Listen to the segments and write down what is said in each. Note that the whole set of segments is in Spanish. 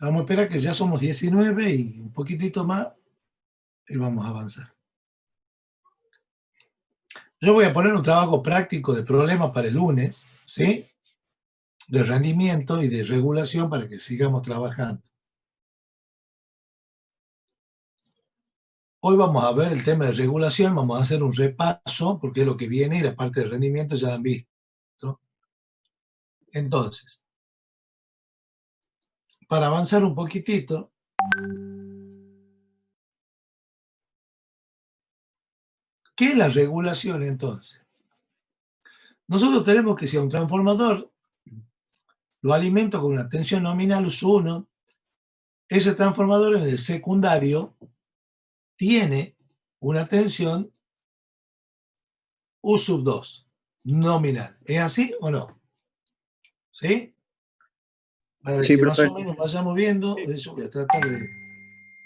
Vamos a esperar que ya somos 19 y un poquitito más y vamos a avanzar. Yo voy a poner un trabajo práctico de problemas para el lunes, ¿sí? De rendimiento y de regulación para que sigamos trabajando. Hoy vamos a ver el tema de regulación, vamos a hacer un repaso, porque es lo que viene y la parte de rendimiento ya la han visto. Entonces, para avanzar un poquitito, ¿qué es la regulación entonces? Nosotros tenemos que si a un transformador lo alimento con una tensión nominal U1, ese transformador en el secundario tiene una tensión U2 nominal. ¿Es así o no? ¿Sí? Para Sí, que más profe. o menos vayamos viendo, eso voy a tratar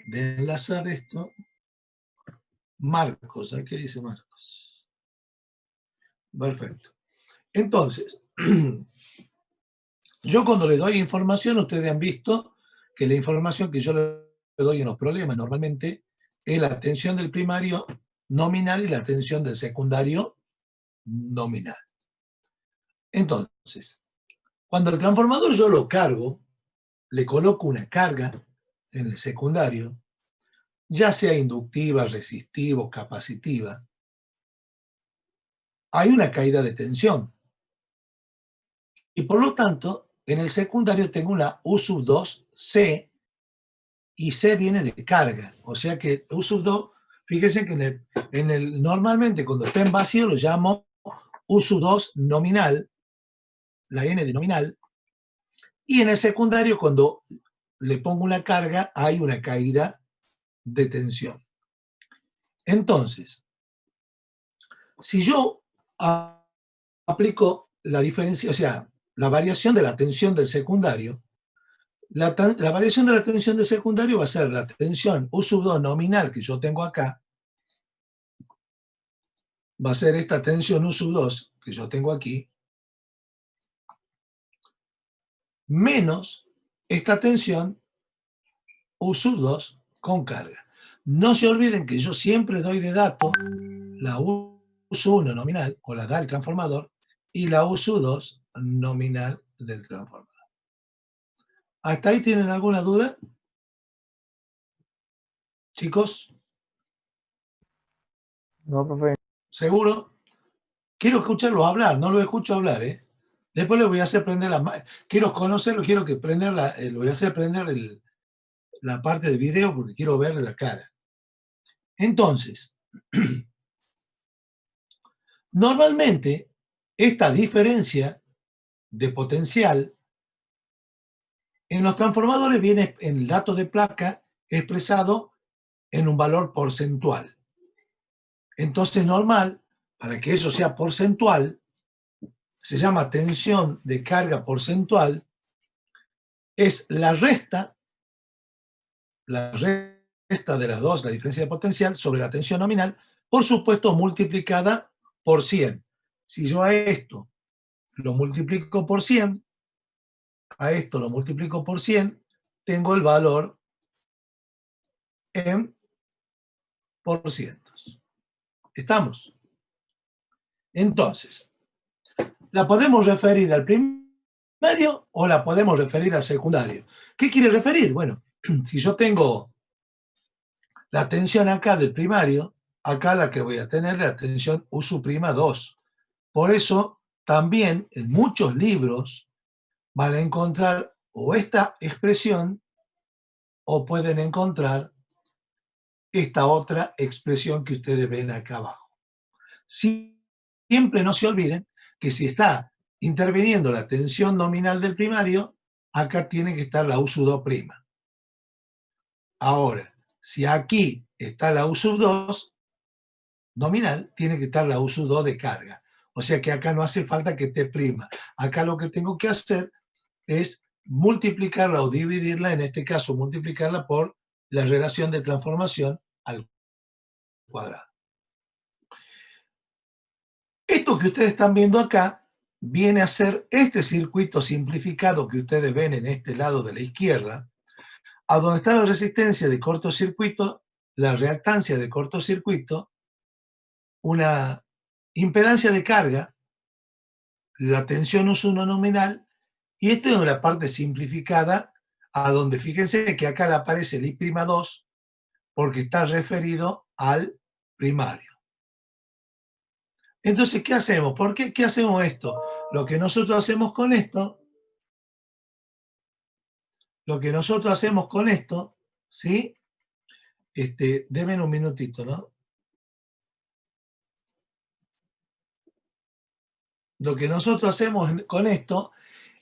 de enlazar esto. Marcos, ¿qué dice Marcos? Perfecto. Entonces, yo cuando le doy información, ustedes han visto que la información que yo le doy en los problemas normalmente es la tensión del primario nominal y la tensión del secundario nominal. Entonces, cuando el transformador yo lo cargo, le coloco una carga en el secundario, ya sea inductiva, resistiva o capacitiva, hay una caída de tensión. Y por lo tanto, en el secundario tengo una U2C y C viene de carga. O sea que U2, fíjense que normalmente cuando está en vacío lo llamo U2 nominal, la N de nominal, y en el secundario cuando le pongo una carga hay una caída de tensión. Entonces, si yo aplico la diferencia, o sea, la variación de la tensión del secundario, la variación de la tensión del secundario va a ser la tensión U2 nominal que yo tengo acá, va a ser esta tensión U2 que yo tengo aquí, menos esta tensión U2 con carga. No se olviden que yo siempre doy de dato la U1 nominal, o la da el transformador, y la U2 nominal del transformador. ¿Hasta ahí tienen alguna duda? Chicos, No, profe. ¿seguro? Quiero escucharlo hablar, no lo escucho hablar, ¿eh? Después le voy a hacer prender quiero conocerlo, quiero que prender lo voy a hacer prender la parte de video porque quiero verle la cara. Entonces, normalmente esta diferencia de potencial en los transformadores viene en el dato de placa expresado en un valor porcentual. Entonces, normal, para que eso sea porcentual, se llama tensión de carga porcentual, es la resta de las dos, la diferencia de potencial, sobre la tensión nominal, por supuesto multiplicada por 100. Si yo a esto lo multiplico por 100, a esto lo multiplico por 100, tengo el valor en por cientos. ¿Estamos? Entonces, ¿la podemos referir al primario o la podemos referir al secundario? ¿Qué quiere referir? Bueno, si yo tengo la tensión acá del primario, acá la que voy a tener la tensión U'2. Por eso, también en muchos libros van a encontrar o esta expresión o pueden encontrar esta otra expresión que ustedes ven acá abajo. Siempre no se olviden que si está interviniendo la tensión nominal del primario, acá tiene que estar la U2'. Ahora, si aquí está la U2 nominal, tiene que estar la U2 de carga. O sea que acá no hace falta que esté prima. Acá lo que tengo que hacer es multiplicarla o dividirla, en este caso multiplicarla por la relación de transformación al cuadrado. Esto que ustedes están viendo acá viene a ser este circuito simplificado que ustedes ven en este lado de la izquierda, a donde está la resistencia de cortocircuito, la reactancia de cortocircuito, una impedancia de carga, la tensión U1 nominal, y esto es una parte simplificada, a donde fíjense que acá le aparece el I'2, porque está referido al primario. Entonces, ¿qué hacemos? ¿Por qué? ¿Qué hacemos esto? Lo que nosotros hacemos con esto, ¿sí? Denme un minutito, ¿no? Lo que nosotros hacemos con esto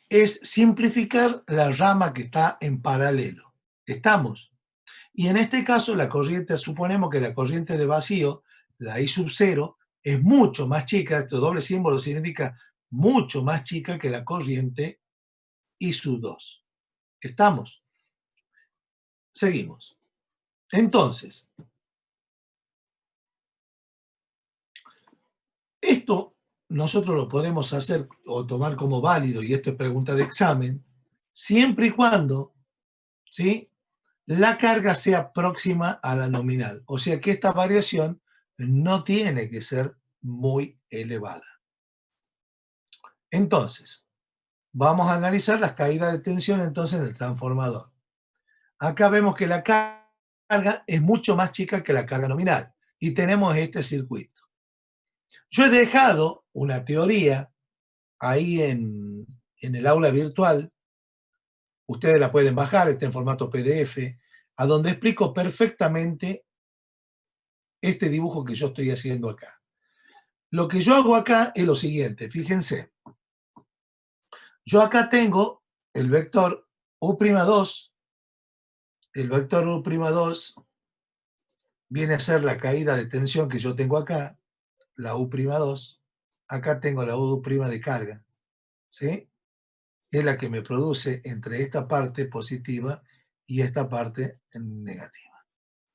es simplificar la rama que está en paralelo. ¿Estamos? Y en este caso, la corriente, suponemos que la corriente de vacío, la I sub 0, es mucho más chica, este doble símbolo significa mucho más chica que la corriente I sub 2. ¿Estamos? Seguimos. Entonces, esto nosotros lo podemos hacer o tomar como válido, y esto es pregunta de examen, siempre y cuando, ¿sí?, la carga sea próxima a la nominal. O sea que esta variación no tiene que ser muy elevada. Entonces, vamos a analizar las caídas de tensión entonces en el transformador. Acá vemos que la carga es mucho más chica que la carga nominal y tenemos este circuito. Yo he dejado una teoría ahí en el aula virtual, ustedes la pueden bajar, está en formato PDF, a donde explico perfectamente este dibujo que yo estoy haciendo acá. Lo que yo hago acá es lo siguiente, fíjense. Yo acá tengo el vector U'2, el vector U'2 viene a ser la caída de tensión que yo tengo acá, la U'2, acá tengo la U' de carga, ¿sí? Es la que me produce entre esta parte positiva y esta parte negativa,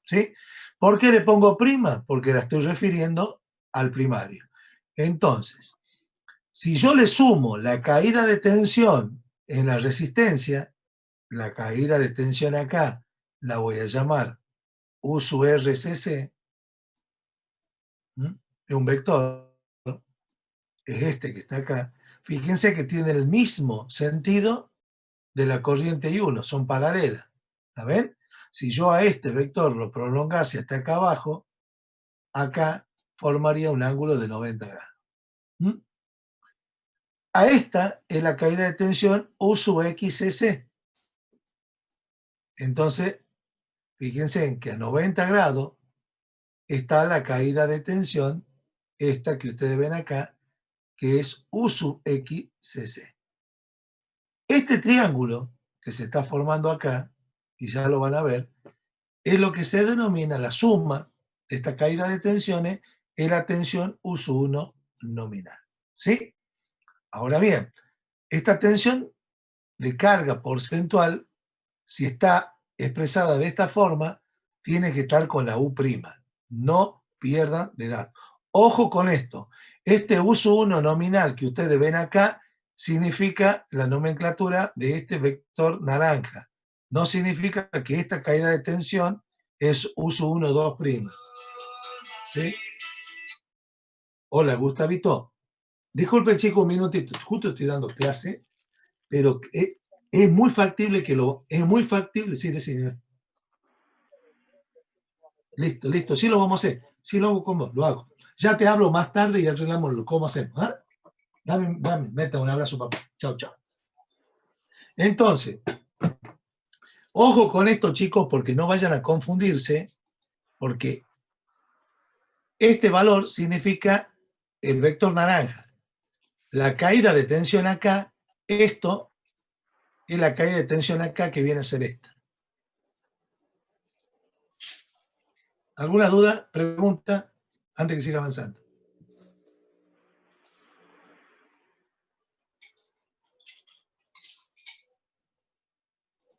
¿sí? ¿Por qué le pongo prima? Porque la estoy refiriendo al primario. Entonces, si yo le sumo la caída de tensión en la resistencia, la caída de tensión acá la voy a llamar U sub RCC, es un vector, es este que está acá. Fíjense que tiene el mismo sentido de la corriente I1, son paralelas. ¿La ven? Si yo a este vector lo prolongase hasta acá abajo, acá formaría un ángulo de 90 grados. A esta es la caída de tensión U sub XCC. Entonces, fíjense en que a 90 grados está la caída de tensión, esta que ustedes ven acá, que es U sub XCC. Este triángulo que se está formando acá, y ya lo van a ver, es lo que se denomina la suma de esta caída de tensiones, es la tensión U sub 1 nominal. ¿Sí? Ahora bien, esta tensión de carga porcentual, si está expresada de esta forma, tiene que estar con la U'. No pierdan de datos. Ojo con esto. Este U sub 1 nominal que ustedes ven acá significa la nomenclatura de este vector naranja. No significa que esta caída de tensión es U sub 1, 2'. ¿Sí? Hola, Gustavito. Disculpen, chicos, un minutito. Justo estoy dando clase, pero es muy factible es muy factible, sí, decime. Listo, listo, sí lo vamos a hacer. Sí lo hago con vos, lo hago. Ya te hablo más tarde y arreglamos cómo hacemos. ¿Ah? Dame, meta un abrazo, papá. Chao, chao. Entonces, ojo con esto, chicos, porque no vayan a confundirse, porque este valor significa el vector naranja. La caída de tensión acá, esto es la caída de tensión acá que viene a ser esta. ¿Alguna duda, pregunta, antes que siga avanzando?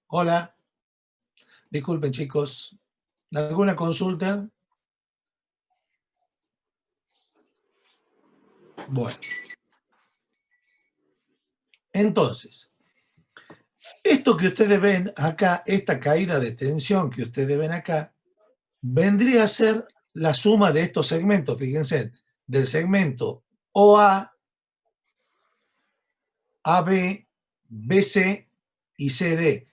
Hola, disculpen, chicos. ¿Alguna consulta? Bueno. Entonces, Esto que ustedes ven acá, esta caída de tensión que ustedes ven acá, vendría a ser la suma de estos segmentos, fíjense, del segmento OA, AB, BC y CD,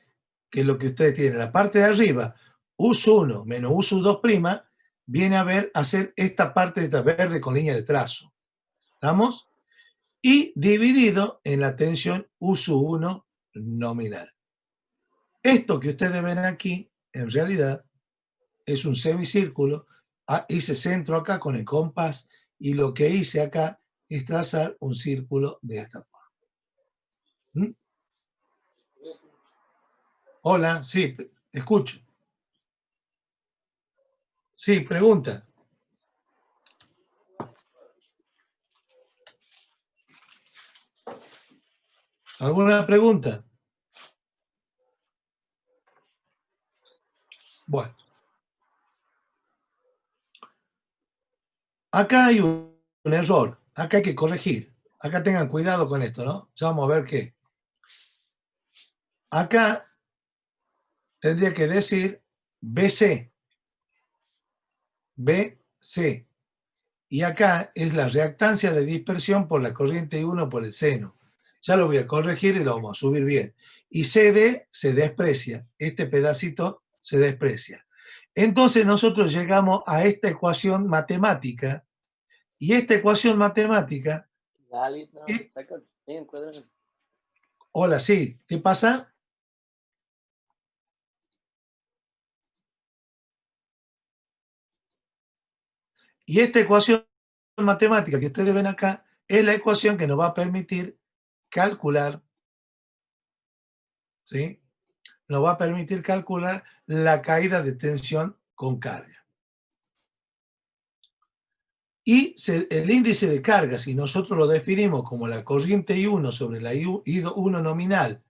que es lo que ustedes tienen. La parte de arriba, US1 menos US2', viene a ser esta parte de esta verde con línea de trazo. ¿Estamos? Y dividido en la tensión US1 nominal. Esto que ustedes ven aquí, en realidad, es un semicírculo. Hice centro acá con el compás y lo que hice acá es trazar un círculo de esta forma. ¿Mm? Hola, sí, escucho. Sí, pregunta. ¿Alguna pregunta? Bueno. Acá hay un error. Acá hay que corregir. Acá tengan cuidado con esto, ¿no? Ya vamos a ver qué. Acá tendría que decir BC. BC. Y acá es la reactancia de dispersión por la corriente I1 por el seno. Ya lo voy a corregir y lo vamos a subir bien. Y CD se desprecia. Este pedacito se desprecia. Entonces nosotros llegamos a esta ecuación matemática. Y esta ecuación matemática... Hola, sí. ¿Qué pasa? Y esta ecuación matemática que ustedes ven acá es la ecuación que nos va a permitir calcular, ¿sí? Nos va a permitir calcular la caída de tensión con carga. Y el índice de carga, si nosotros lo definimos como la corriente I1 sobre la I1 nominal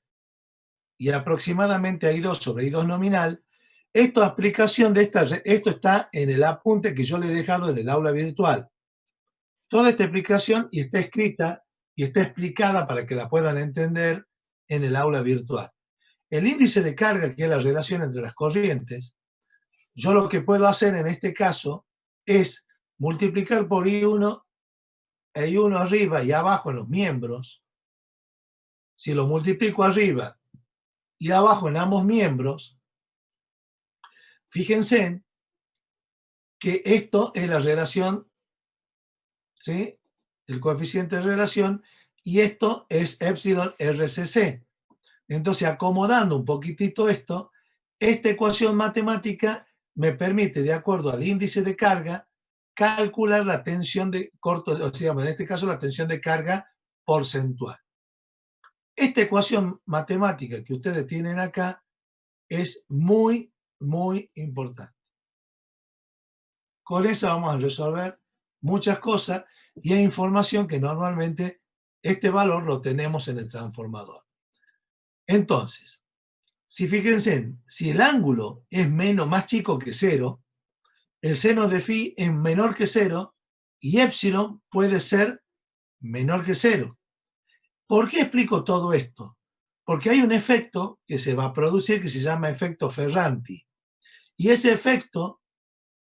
y aproximadamente I2 sobre I2 nominal, esto está en el apunte que yo le he dejado en el aula virtual. Toda esta explicación y está escrita y está explicada para que la puedan entender en el aula virtual. El índice de carga, que es la relación entre las corrientes, yo lo que puedo hacer en este caso es multiplicar por I1 e I1 arriba y abajo en los miembros. Si lo multiplico arriba y abajo en ambos miembros, fíjense que esto es la relación, ¿sí? El coeficiente de relación, y esto es epsilon RCC. Entonces, acomodando un poquitito esto, esta ecuación matemática me permite, de acuerdo al índice de carga, calcular la tensión de corto, o sea, en este caso la tensión de carga porcentual. Esta ecuación matemática que ustedes tienen acá es muy, muy importante. Con esa vamos a resolver muchas cosas y hay información que normalmente este valor lo tenemos en el transformador. Entonces, si fíjense, si el ángulo es más chico que 0, el seno de phi es menor que 0 y épsilon puede ser menor que 0. ¿Por qué explico todo esto? Porque hay un efecto que se va a producir que se llama efecto Ferranti. Y ese efecto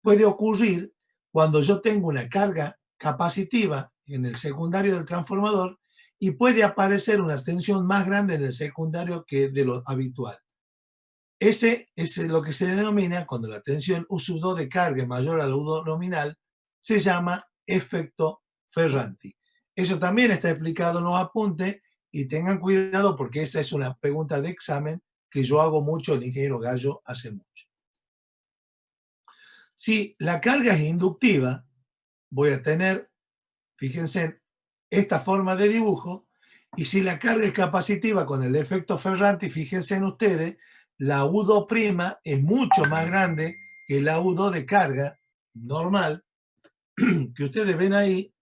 puede ocurrir cuando yo tengo una carga capacitiva en el secundario del transformador y puede aparecer una tensión más grande en el secundario que de lo habitual. Ese es lo que se denomina, cuando la tensión U2 de carga es mayor al U2 nominal, se llama efecto Ferranti. Eso también está explicado en los apuntes y tengan cuidado porque esa es una pregunta de examen que yo hago mucho, el ingeniero Gallo hace mucho. Si la carga es inductiva, voy a tener, fíjense, esta forma de dibujo, y si la carga es capacitiva con el efecto Ferranti, fíjense en ustedes, la U2' es mucho más grande que la U2 de carga normal, que ustedes ven ahí.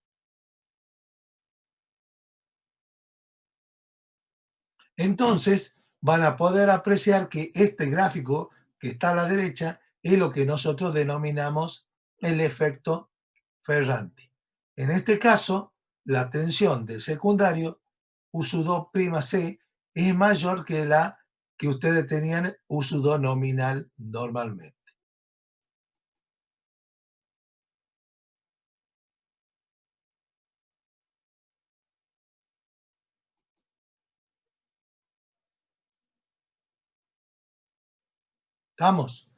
Entonces van a poder apreciar que este gráfico que está a la derecha es lo que nosotros denominamos el efecto Ferranti. En este caso, la tensión del secundario U2'C es mayor que la que ustedes tenían U2 nominal normalmente. ¿Estamos?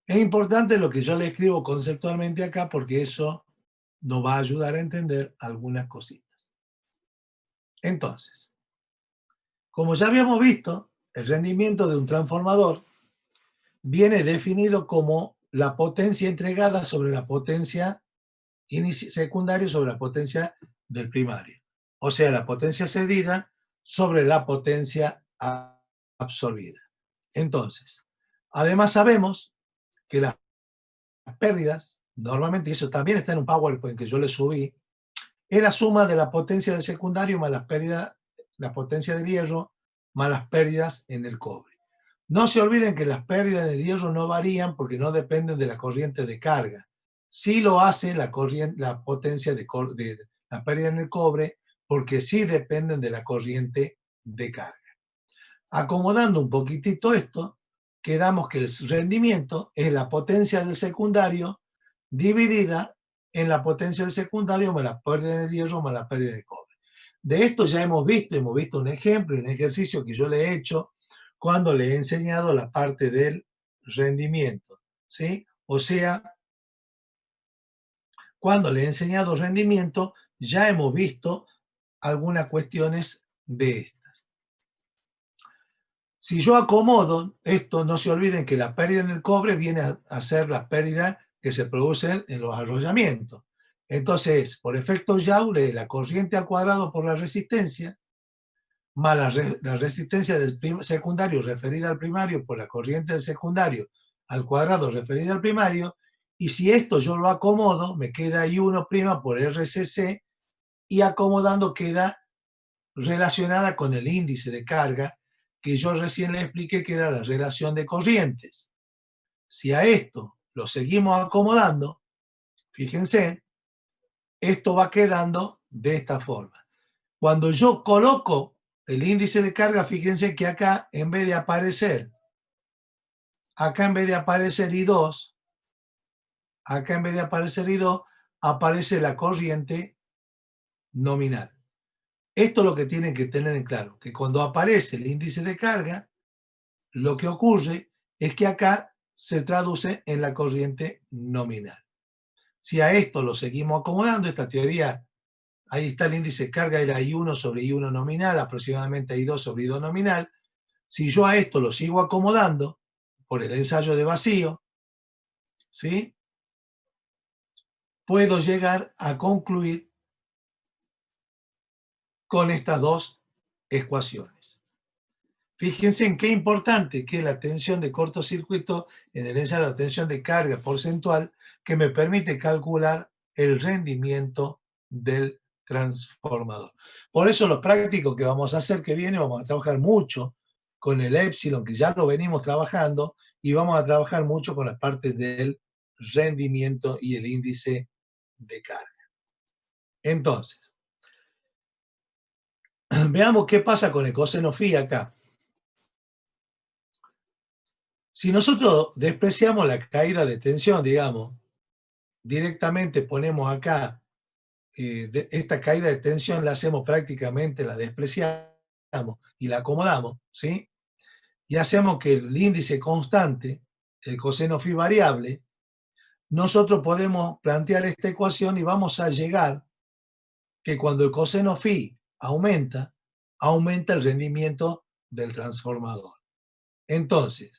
Es importante lo que yo le escribo conceptualmente acá porque eso nos va a ayudar a entender algunas cositas. Entonces, como ya habíamos visto, el rendimiento de un transformador viene definido como la potencia entregada sobre la potencia secundaria sobre la potencia del primario. O sea, la potencia cedida sobre la potencia absorbida. Entonces, además sabemos que las pérdidas, normalmente, y eso también está en un PowerPoint que yo le subí, es la suma de la potencia del secundario más las pérdidas, la potencia del hierro más las pérdidas en el cobre. No se olviden que las pérdidas del hierro no varían porque no dependen de la corriente de carga. Sí lo hace la potencia de la pérdida en el cobre porque sí dependen de la corriente de carga. Acomodando un poquitito esto, quedamos que el rendimiento es la potencia del secundario dividida en la potencia del secundario más la pérdida del hierro más la pérdida del cobre. De esto ya hemos visto un ejemplo, un ejercicio que yo le he hecho cuando le he enseñado la parte del rendimiento, ¿sí? O sea, cuando le he enseñado rendimiento, ya hemos visto algunas cuestiones de estas. Si yo acomodo esto, no se olviden que la pérdida en el cobre viene a ser la pérdida que se produce en los arrollamientos. Entonces, por efecto Joule, la corriente al cuadrado por la resistencia, más la resistencia del secundario referida al primario por la corriente del secundario al cuadrado referida al primario, y si esto yo lo acomodo, me queda I1' por RCC, y acomodando queda relacionada con el índice de carga que yo recién le expliqué que era la relación de corrientes. Si a esto lo seguimos acomodando, fíjense, esto va quedando de esta forma. Cuando yo coloco el índice de carga, fíjense que acá en vez de aparecer I2, acá en vez de aparecer I2, aparece la corriente nominal. Esto es lo que tienen que tener en claro, que cuando aparece el índice de carga, lo que ocurre es que acá se traduce en la corriente nominal. Si a esto lo seguimos acomodando, esta teoría, ahí está el índice de carga, era I1 sobre I1 nominal, aproximadamente I2 sobre I2 nominal. Si yo a esto lo sigo acomodando por el ensayo de vacío, ¿sí? Puedo llegar a concluir con estas dos ecuaciones. Fíjense en qué importante que es la tensión de cortocircuito en el ensayo de tensión de carga porcentual que me permite calcular el rendimiento del transformador. Por eso lo práctico que vamos a hacer que viene, vamos a trabajar mucho con el épsilon, que ya lo venimos trabajando, y vamos a trabajar mucho con la parte del rendimiento y el índice de carga. Entonces, veamos qué pasa con el coseno phi acá. Si nosotros despreciamos la caída de tensión, digamos, directamente ponemos acá, esta caída de tensión la hacemos prácticamente, la despreciamos y la acomodamos, ¿sí? Y hacemos que el índice constante, el coseno phi variable, nosotros podemos plantear esta ecuación y vamos a llegar que cuando el coseno phi aumenta, aumenta el rendimiento del transformador. Entonces,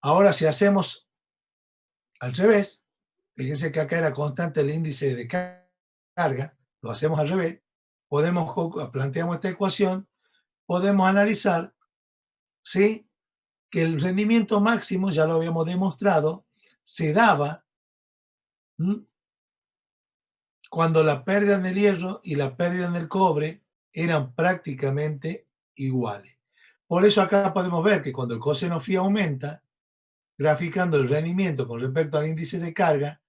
ahora si hacemos al revés, fíjense que acá era constante el índice de carga, lo hacemos al revés, planteamos esta ecuación, podemos analizar, ¿sí?, que el rendimiento máximo, ya lo habíamos demostrado, se daba cuando la pérdida en el hierro y la pérdida en el cobre eran prácticamente iguales. Por eso acá podemos ver que cuando el coseno phi aumenta, graficando el rendimiento con respecto al índice de carga,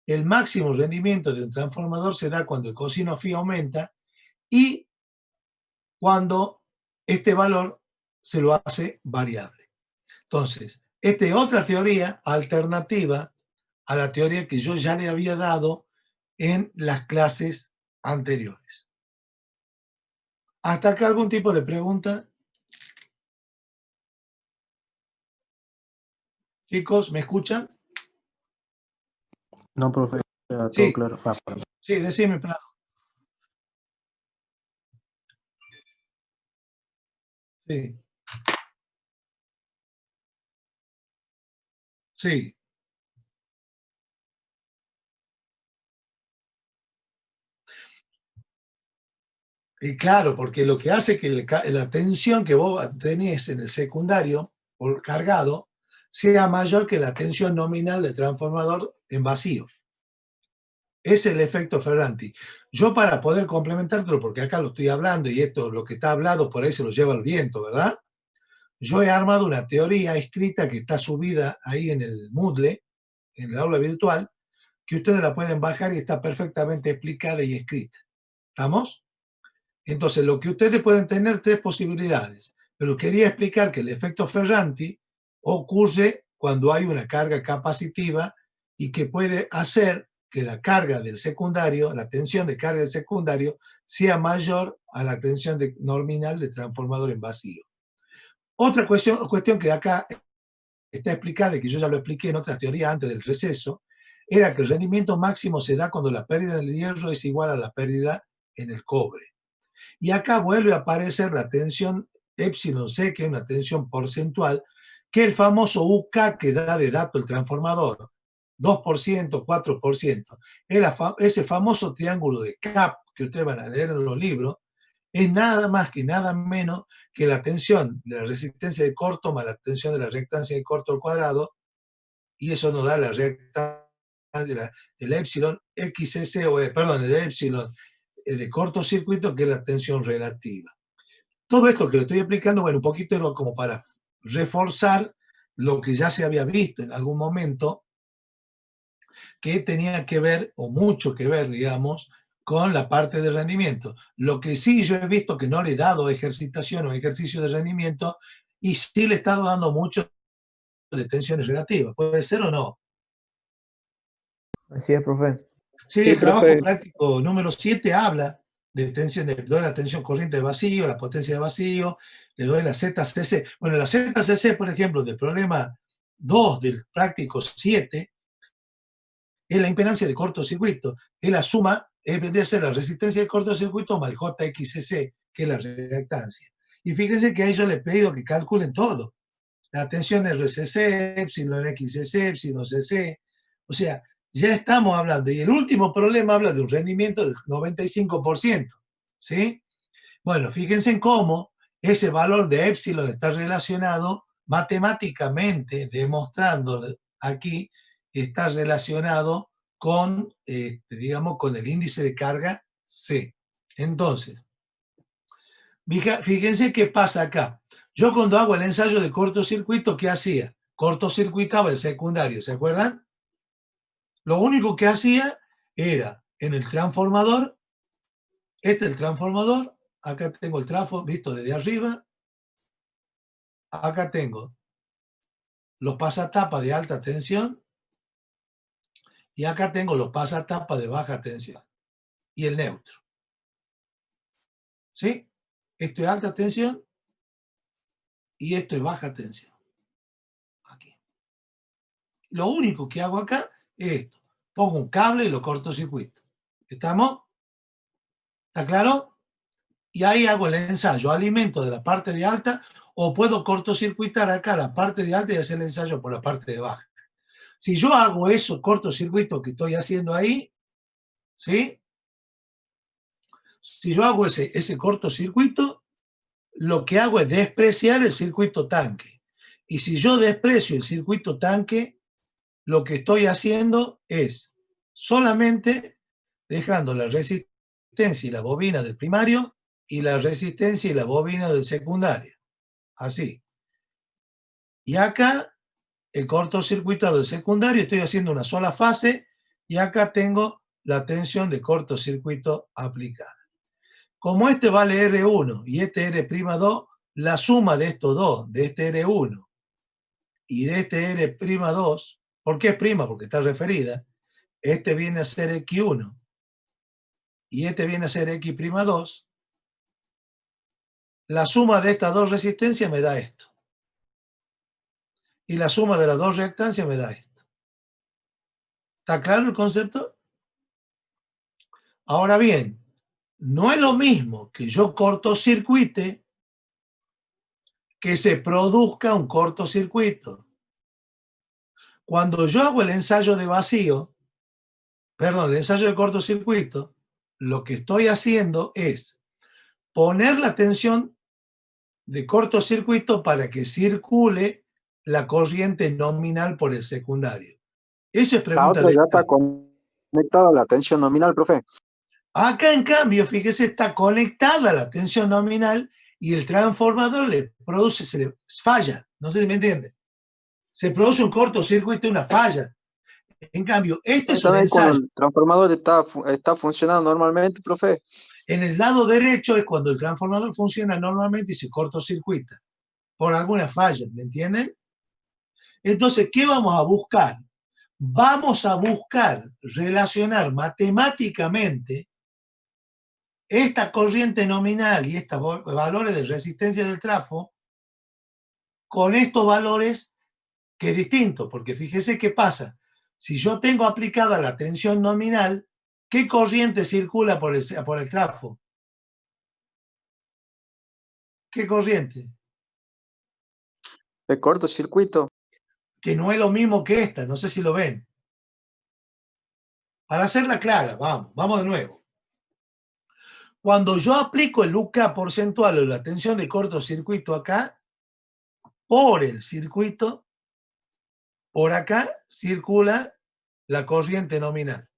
el máximo rendimiento de un transformador se da cuando el coseno phi aumenta y cuando este valor se lo hace variable. Entonces, esta es otra teoría alternativa a la teoría que yo ya le había dado en las clases anteriores. ¿Hasta acá algún tipo de pregunta? Chicos, ¿me escuchan? No, profe, todo Sí, claro. sí, decime, Prado. Sí, sí. Y claro, porque lo que hace que la tensión que vos tenés en el secundario por cargado sea mayor que la tensión nominal del transformador en vacío. Es el efecto Ferranti. Yo para poder complementártelo, porque acá lo estoy hablando y esto, lo que está hablado por ahí se lo lleva el viento, ¿verdad? Yo he armado una teoría escrita que está subida ahí en el Moodle, en el aula virtual, que ustedes la pueden bajar y está perfectamente explicada y escrita. ¿Estamos? Entonces, lo que ustedes pueden tener tres posibilidades, pero quería explicar que el efecto Ferranti ocurre cuando hay una carga capacitiva y que puede hacer que la carga del secundario, la tensión de carga del secundario, sea mayor a la tensión nominal del transformador en vacío. Otra cuestión que acá está explicada, y que yo ya lo expliqué en otras teorías antes del receso, era que el rendimiento máximo se da cuando la pérdida del hierro es igual a la pérdida en el cobre. Y acá vuelve a aparecer la tensión epsilon C, que es una tensión porcentual, que es el famoso UK que da de dato el transformador, 2%, 4%. Ese famoso triángulo de CAP que ustedes van a leer en los libros, es nada más que nada menos que la tensión de la resistencia de corto más la tensión de la reactancia de corto al cuadrado, y eso nos da la reactancia, el epsilon XC, perdón, el epsilon de cortocircuito, que es la tensión relativa. Todo esto que lo estoy explicando, bueno, un poquito era como para reforzar lo que ya se había visto en algún momento, que tenía que ver, o mucho que ver, digamos, con la parte de rendimiento. Lo que sí yo he visto que no le he dado ejercitación o ejercicio de rendimiento, y sí le he estado dando mucho de tensiones relativas. ¿Puede ser o no? Así es, profe. Sí, Sí, el trabajo profe. práctico número 7 habla de tensión, le doy la tensión corriente de vacío, la potencia de vacío, le doy la ZCC. Bueno, la ZCC, por ejemplo, del problema 2 del práctico 7, es la impedancia de cortocircuito. Es la suma, vendría a ser la resistencia de cortocircuito más el JXCC, que es la reactancia. Y fíjense que a ellos les he pedido que calculen todo. La tensión RCC, epsilon XCC, epsilon CC. O sea, ya estamos hablando. Y el último problema habla de un rendimiento del 95%. ¿Sí? Bueno, fíjense en cómo ese valor de epsilon está relacionado matemáticamente, demostrando aquí, está relacionado con, digamos, con el índice de carga C. Entonces, fíjense qué pasa acá. Yo cuando hago el ensayo de cortocircuito, ¿qué hacía? Cortocircuitaba el secundario, ¿se acuerdan? Lo único que hacía era en el transformador, este es el transformador, acá tengo el trafo visto desde arriba, acá tengo los pasatapas de alta tensión y acá tengo los pasatapas de baja tensión y el neutro. ¿Sí? Esto es alta tensión y esto es baja tensión. Aquí. Lo único que hago acá es esto. Pongo un cable y lo cortocircuito. ¿Estamos? ¿Está claro? Y ahí hago el ensayo, alimento de la parte de alta, o puedo cortocircuitar acá la parte de alta y hacer el ensayo por la parte de baja. Si yo hago eso, cortocircuito que estoy haciendo ahí, ¿sí? Si yo hago ese cortocircuito, lo que hago es despreciar el circuito tanque. Y si yo desprecio el circuito tanque, lo que estoy haciendo es solamente dejando la resistencia y la bobina del primario y la resistencia y la bobina del secundario. Así. Y acá, el cortocircuitado del secundario, estoy haciendo una sola fase y acá tengo la tensión de cortocircuito aplicada. Como este vale R1 y este R'2, la suma de estos dos, de este R1 y de este R'2, ¿por qué es prima? Porque está referida. Este viene a ser X1 y este viene a ser X'2. La suma de estas dos resistencias me da esto. Y la suma de las dos reactancias me da esto. ¿Está claro el concepto? Ahora bien, no es lo mismo que yo cortocircuite que se produzca un cortocircuito. Cuando yo hago el ensayo de vacío, perdón, el ensayo de cortocircuito, lo que estoy haciendo es poner la tensión de cortocircuito para que circule la corriente nominal por el secundario. Eso es La pregunta otra de ya está Estado. conectada a la tensión nominal, profe. Acá, en cambio, fíjese, está conectada la tensión nominal y el transformador le produce, se le falla. No sé si me entiende. Se produce un cortocircuito y una falla. En cambio, este es un También cuando ensayo. el transformador está funcionando normalmente, profe. En el lado derecho es cuando el transformador funciona normalmente y se cortocircuita por alguna falla, ¿me entienden? Entonces, ¿qué vamos a buscar? Vamos a buscar relacionar matemáticamente esta corriente nominal y estos valores de resistencia del trafo con estos valores, que es distinto, porque fíjese qué pasa. Si yo tengo aplicada la tensión nominal, ¿qué corriente circula por el trafo? ¿Qué corriente? El cortocircuito. Que no es lo mismo que esta, no sé si lo ven. Para hacerla clara, vamos de nuevo. Cuando yo aplico el UK porcentual o la tensión de cortocircuito acá, por el circuito, por acá circula la corriente nominal.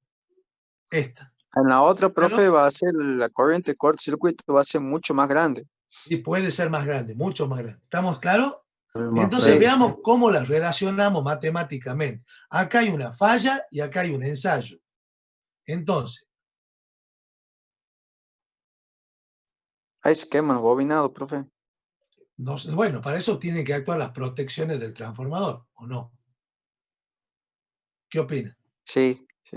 Esta. En la otra, profe, ¿Claro? va a ser la corriente de cortocircuito, va a ser mucho más grande. Y puede ser más grande, mucho más grande. ¿Estamos claros? Entonces Sí. veamos cómo las relacionamos matemáticamente. Acá hay una falla y acá hay un ensayo. Entonces, Hay esquema bobinado, profe. bueno, para eso tienen que actuar las protecciones del transformador, ¿o no? ¿Qué opina? Sí, sí.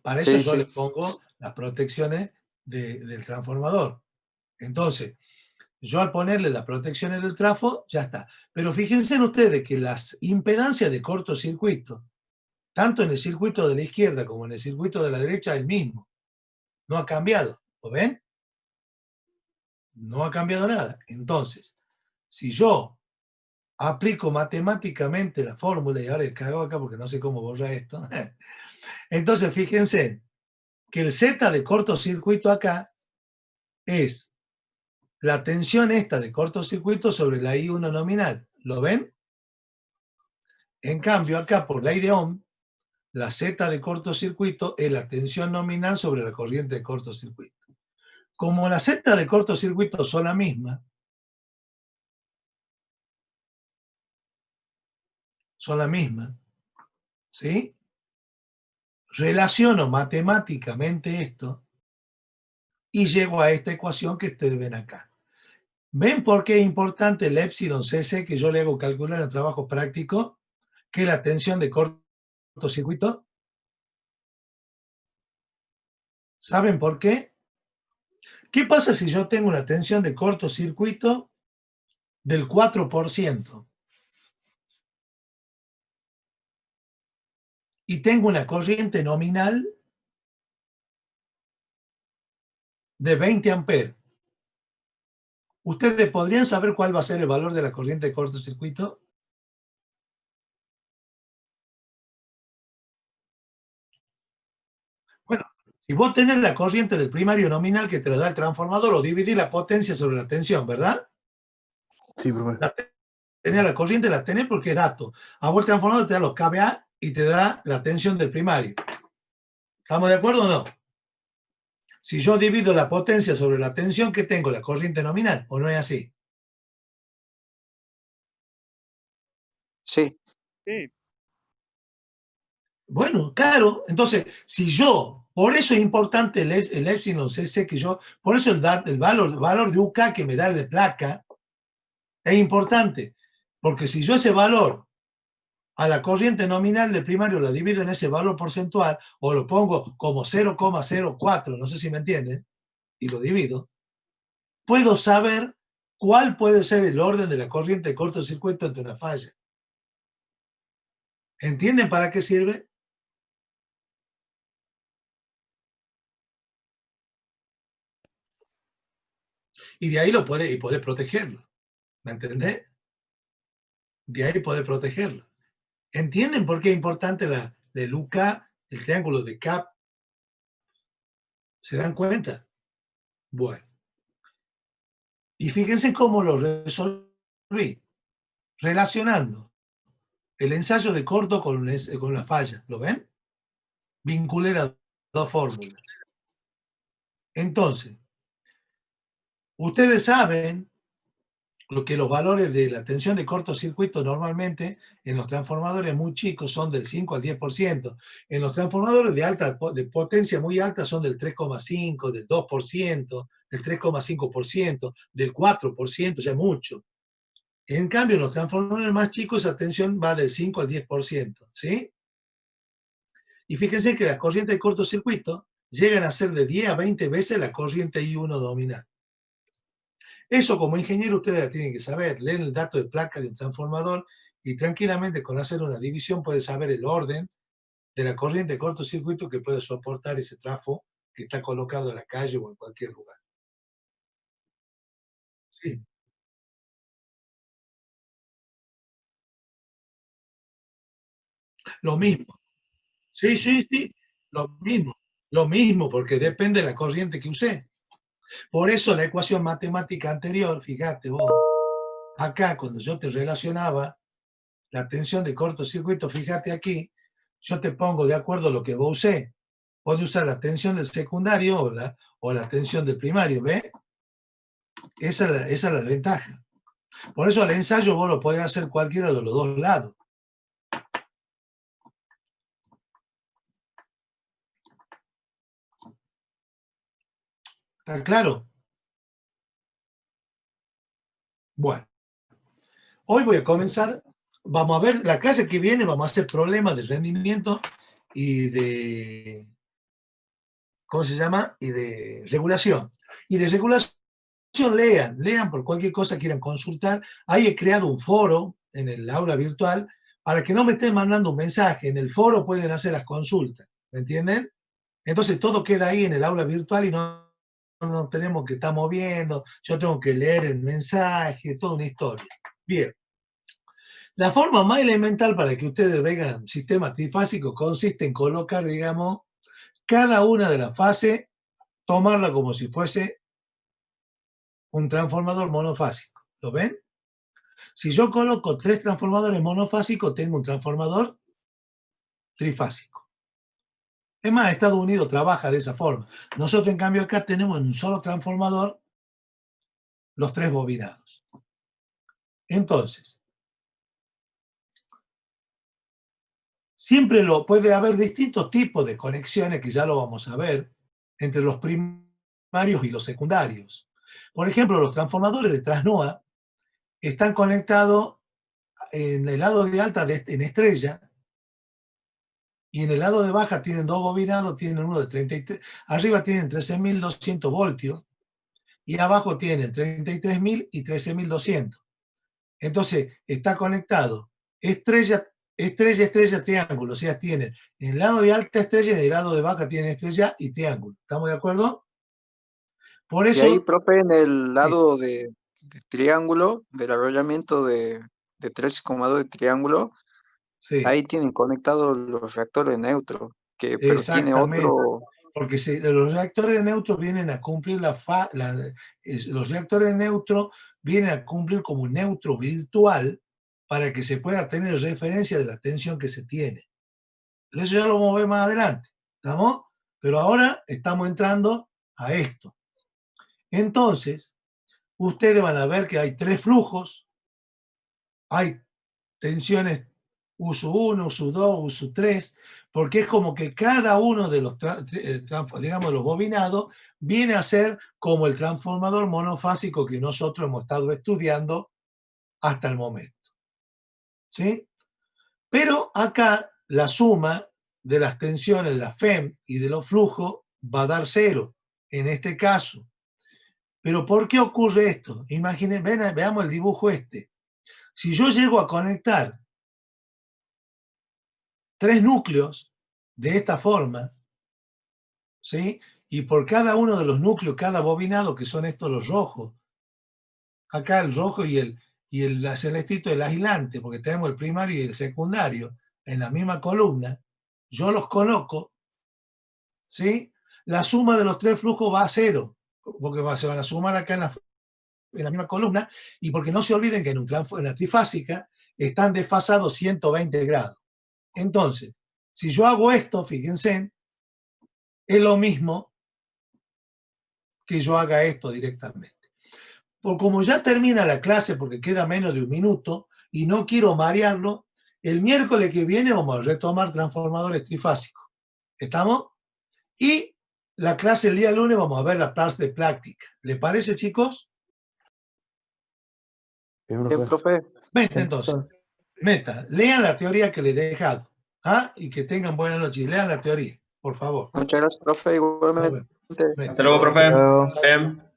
Para eso Sí, yo sí. le pongo las protecciones del transformador. Entonces, yo al ponerle las protecciones del trafo, ya está. Pero fíjense en ustedes que las impedancias de cortocircuito, tanto en el circuito de la izquierda como en el circuito de la derecha, es el mismo. No ha cambiado. ¿Lo ven? No ha cambiado nada. Entonces, si yo aplico matemáticamente la fórmula, y ahora cago acá porque no sé cómo borrar esto, entonces fíjense que el Z de cortocircuito acá es la tensión esta de cortocircuito sobre la I1 nominal. ¿Lo ven? En cambio, acá por ley de Ohm, la Z de cortocircuito es la tensión nominal sobre la corriente de cortocircuito. Como la Z de cortocircuito son la misma, ¿sí? Relaciono matemáticamente esto y llego a esta ecuación que ustedes ven acá. ¿Ven por qué es importante el epsilon cc que yo le hago calcular en trabajo práctico? Que la tensión de cortocircuito. ¿Saben por qué? ¿Qué pasa si yo tengo una tensión de cortocircuito del 4% y tengo una corriente nominal de 20 amperes? ¿Ustedes podrían saber cuál va a ser el valor de la corriente de cortocircuito? Bueno, si vos tenés la corriente del primario nominal que te la da el transformador, o dividís la potencia sobre la tensión, ¿verdad? Sí, profe. La corriente la tenés porque es dato. A vos el transformador te da los kVA y te da la tensión del primario. ¿Estamos de acuerdo o no? Si yo divido la potencia sobre la tensión, ¿qué tengo? La corriente nominal, ¿o no es así? Sí. Sí, Bueno, claro. Entonces, si yo, por eso es importante el epsilon cc, que yo, por eso el valor de UK que me da el de placa, Es importante, porque si yo ese valor a la corriente nominal del primario la divido en ese valor porcentual, o lo pongo como 0,04, no sé si me entienden, y lo divido, puedo saber cuál puede ser el orden de la corriente de cortocircuito entre una falla. ¿Entienden para qué sirve? Y de ahí podés protegerlo. ¿Me entendés? De ahí podés protegerlo. ¿Entienden por qué es importante el UK, el triángulo de CAP? ¿Se dan cuenta? Bueno. Y fíjense cómo lo resolví. Relacionando el ensayo de corto con la falla. ¿Lo ven? Vinculé las dos fórmulas. Entonces, ustedes saben que los valores de la tensión de cortocircuito normalmente en los transformadores muy chicos son del 5 al 10%. En los transformadores de potencia muy alta son del 3,5%, del 2%, del 3,5%, del 4%, ya mucho. En cambio, en los transformadores más chicos esa tensión va del 5 al 10%, ¿sí? Y fíjense que las corrientes de cortocircuito llegan a ser de 10 a 20 veces la corriente I1 dominante. Eso como ingeniero ustedes la tienen que saber. Leen el dato de placa de un transformador y tranquilamente con hacer una división puede saber el orden de la corriente de cortocircuito que puede soportar ese trafo que está colocado en la calle o en cualquier lugar. Sí. Lo mismo. Sí, sí, sí. Lo mismo. Lo mismo, porque depende de la corriente que usé. Por eso la ecuación matemática anterior, fíjate vos, acá cuando yo te relacionaba la tensión de cortocircuito, fíjate aquí, yo te pongo de acuerdo a lo que vos usé. Puede usar la tensión del secundario o la tensión del primario, ¿ves? Esa es la ventaja. Por eso el ensayo vos lo podés hacer cualquiera de los dos lados. ¿Está claro? Bueno, hoy voy a comenzar, vamos a ver, la clase que viene vamos a hacer problemas de rendimiento y de, ¿cómo se llama? Y de regulación. Y de regulación lean por cualquier cosa que quieran consultar. Ahí he creado un foro en el aula virtual para que no me estén mandando un mensaje. En el foro pueden hacer las consultas, ¿me entienden? Entonces todo queda ahí en el aula virtual y no tenemos que estar moviendo, yo tengo que leer el mensaje, toda una historia. Bien. La forma más elemental para que ustedes vean sistema trifásico consiste en colocar, digamos, cada una de las fases, tomarla como si fuese un transformador monofásico. ¿Lo ven? Si yo coloco 3 transformadores monofásicos, tengo un transformador trifásico. Es más, Estados Unidos trabaja de esa forma. Nosotros, en cambio, acá tenemos en un solo transformador los 3 bobinados. Entonces, siempre puede haber distintos tipos de conexiones, que ya lo vamos a ver, entre los primarios y los secundarios. Por ejemplo, los transformadores de Transnoa están conectados en el lado de alta en estrella, y en el lado de baja tienen 2 bobinados, tienen uno de 33, arriba tienen 13.200 voltios, y abajo tienen 33.000 y 13.200. Entonces, está conectado estrella, estrella, estrella, triángulo. O sea, tienen en el lado de alta estrella y en el lado de baja tienen estrella y triángulo. ¿Estamos de acuerdo? Por Y ahí, eso, profe, en el sí, lado de triángulo, del arrollamiento de 13,2 de triángulo, sí, ahí tienen conectados los reactores neutros, pero tiene exactamente. otro, Porque los reactores de neutro vienen a cumplir los reactores de neutro vienen a cumplir como un neutro virtual para que se pueda tener referencia de la tensión que se tiene. Pero eso ya lo vamos a ver más adelante. ¿Estamos? Pero ahora estamos entrando a esto. Entonces, ustedes van a ver que hay 3 flujos. Hay tensiones uso 1, uso 2, uso 3, porque es como que cada uno de los, digamos, los bobinados viene a ser como el transformador monofásico que nosotros hemos estado estudiando hasta el momento. ¿Sí? Pero acá la suma de las tensiones de la FEM y de los flujos va a dar 0, en este caso. ¿Pero por qué ocurre esto? Imaginen, veamos el dibujo este. Si yo llego a conectar 3 núcleos de esta forma, ¿sí? Y por cada uno de los núcleos, cada bobinado, que son estos los rojos, acá el rojo y el celestito el aislante, porque tenemos el primario y el secundario en la misma columna, yo los coloco, ¿sí? La suma de los 3 flujos va a 0, porque se van a sumar acá en la misma columna, y porque no se olviden que en la trifásica están desfasados 120 grados. Entonces, si yo hago esto, fíjense, es lo mismo que yo haga esto directamente. Como ya termina la clase, porque queda menos de 1 minuto, y no quiero marearlo, el miércoles que viene vamos a retomar transformadores trifásicos. ¿Estamos? Y la clase el día lunes vamos a ver las partes de práctica. ¿Les parece, chicos? Bien, Bien, profe. profe. Vente entonces. Meta, lean la teoría que les he dejado. ¿Ah? Y que tengan buena noche. Lean la teoría, por favor. Muchas gracias, profe. Igualmente. Vente. Hasta luego, profe. Chao. Bien.